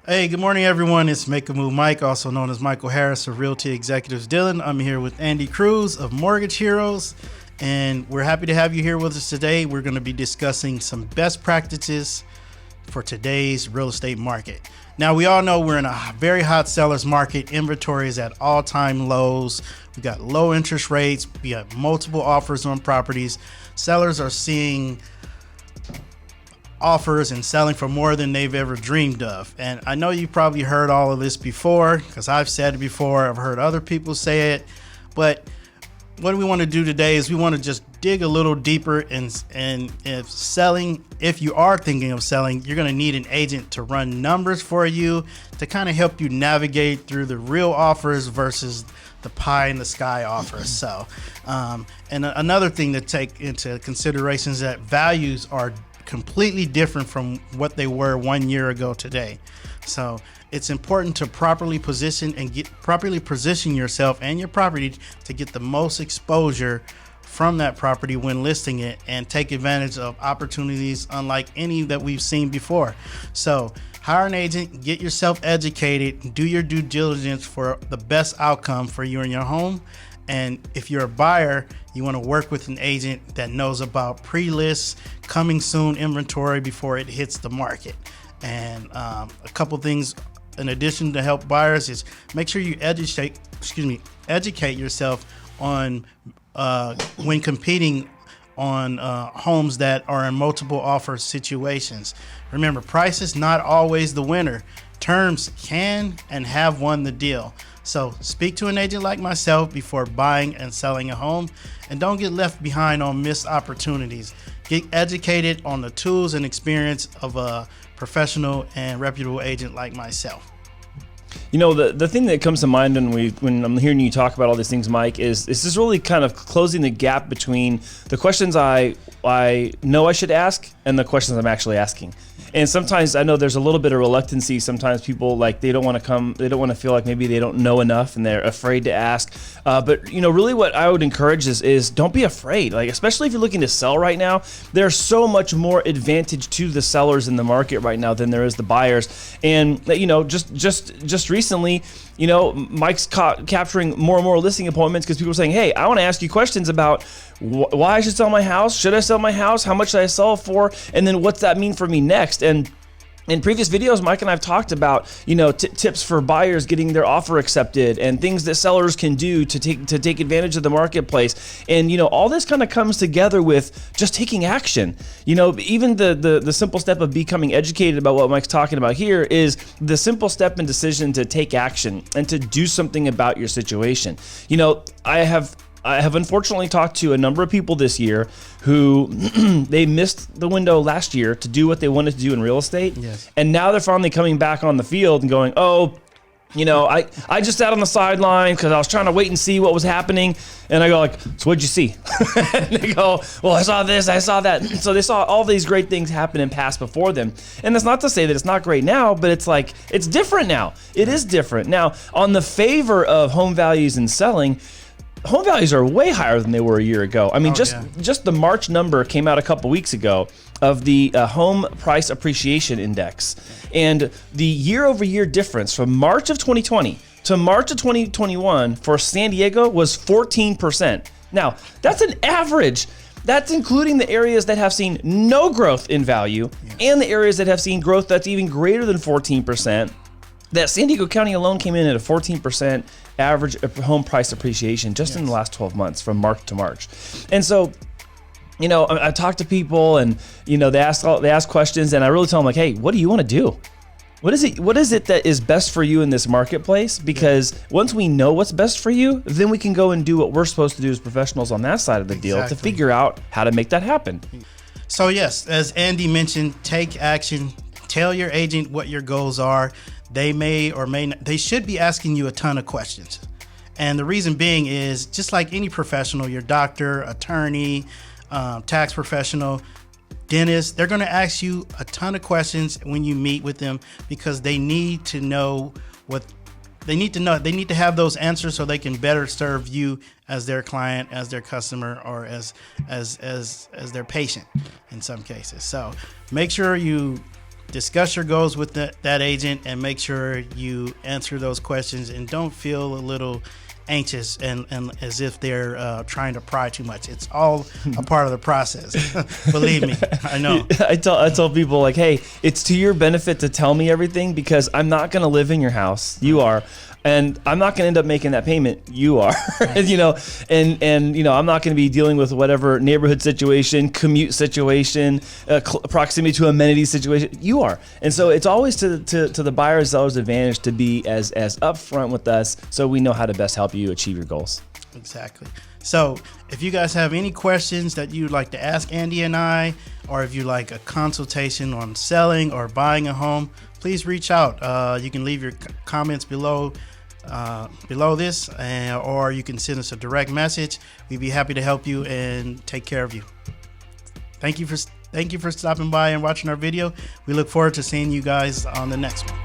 Hey, good morning, everyone. It's Make a Move Mike, also known as Michael Harris of Realty Executives Dillon. I'm here with Andy Cruz of Mortgage Heroes, and we're happy to have you here with us today. We're going to be discussing some best practices for today's real estate market. Now, we all know we're in a very hot seller's market. Inventory is at all-time lows. We got low interest rates. We have multiple offers on properties. Sellers are seeing offers and selling for more than they've ever dreamed of. And I know you probably heard all of this before, because I've said it before. I've heard other people say it. But what we want to do today is we want to just dig a little deeper. And if you are thinking of selling, you're going to need an agent to run numbers for you to kind of help you navigate through the real offers versus the pie in the sky offers. So, and another thing to take into consideration is that values are completely different from what they were 1 year ago today. So it's important to properly position yourself and your property to get the most exposure from that property when listing it and take advantage of opportunities unlike any that we've seen before. So hire an agent, get yourself educated, do your due diligence for the best outcome for you and your home. And if you're a buyer, you want to work with an agent that knows about pre-list, coming soon inventory before it hits the market. And a couple things in addition to help buyers is make sure you educate yourself on when competing on homes that are in multiple offer situations. Remember, price is not always the winner. Terms can and have won the deal. So speak to an agent like myself before buying and selling a home, and don't get left behind on missed opportunities. Get educated on the tools and experience of a professional and reputable agent like myself. You know, the thing that comes to mind when I'm hearing you talk about all these things, Mike, is this is really kind of closing the gap between the questions I know I should ask and the questions I'm actually asking. And sometimes I know there's a little bit of reluctancy. Sometimes people they don't want to feel like maybe they don't know enough and they're afraid to ask. But you know, really what I would encourage is don't be afraid. Like, especially if you're looking to sell right now, there's so much more advantage to the sellers in the market right now than there is the buyers. And you know, just recently, you know, Mike's capturing more and more listing appointments because people are saying, hey, I want to ask you questions about why I should sell my house. Should I sell my house? How much should I sell for? And then what's that mean for me next? And in previous videos, Mike and I have talked about, you know, tips for buyers getting their offer accepted and things that sellers can do to take advantage of the marketplace. And, you know, all this kind of comes together with just taking action. You know, even the simple step of becoming educated about what Mike's talking about here is the simple step and decision to take action and to do something about your situation. You know, I have unfortunately talked to a number of people this year who they missed the window last year to do what they wanted to do in real estate. Yes. And And now they're finally coming back on the field and going, oh, you know, I just sat on the sideline because I was trying to wait and see what was happening. And I go like, so what'd you see? And they go, well, I saw this, I saw that. So they saw all these great things happen and pass before them. And that's not to say that it's not great now, but it's like, it's different now. It is different. Now, on the favor of home values and selling, home values are way higher than they were a year ago. I mean, just the March number came out a couple weeks ago of the home price appreciation index. And the year-over-year difference from March of 2020 to March of 2021 for San Diego was 14%. Now, that's an average. That's including the areas that have seen no growth in value and the areas that have seen growth that's even greater than 14%. That San Diego County alone came in at a 14% average home price appreciation just in the last 12 months from March to March. And so, you know, I talk to people and, you know, they ask questions and I really tell them like, hey, what do you want to do? What is it that is best for you in this marketplace? Because once we know what's best for you, then we can go and do what we're supposed to do as professionals on that side of the deal to figure out how to make that happen. So yes, as Andy mentioned, take action. Tell your agent what your goals are. They may or may not, they should be asking you a ton of questions. And the reason being is just like any professional, your doctor, attorney, tax professional, dentist, they're going to ask you a ton of questions when you meet with them because they need to know what they need to know. They need to have those answers so they can better serve you as their client, as their customer, or as their patient in some cases. So make sure you discuss your goals with that agent and make sure you answer those questions and don't feel a little anxious and as if they're trying to pry too much. It's all a part of the process. Believe me, I know. I tell people, like, hey, it's to your benefit to tell me everything, because I'm not going to live in your house. You are. And I'm not going to end up making that payment. You are, you know, and you know, I'm not going to be dealing with whatever neighborhood situation, commute situation, proximity to amenity situation. You are, and so it's always to the buyer or seller's advantage to be as upfront with us, so we know how to best help you achieve your goals. Exactly. So if you guys have any questions that you'd like to ask Andy and I, or if you like a consultation on selling or buying a home, please reach out. You can leave your comments below this, or you can send us a direct message. We'd be happy to help you and take care of you. Thank you for stopping by and watching our video. We look forward to seeing you guys on the next one.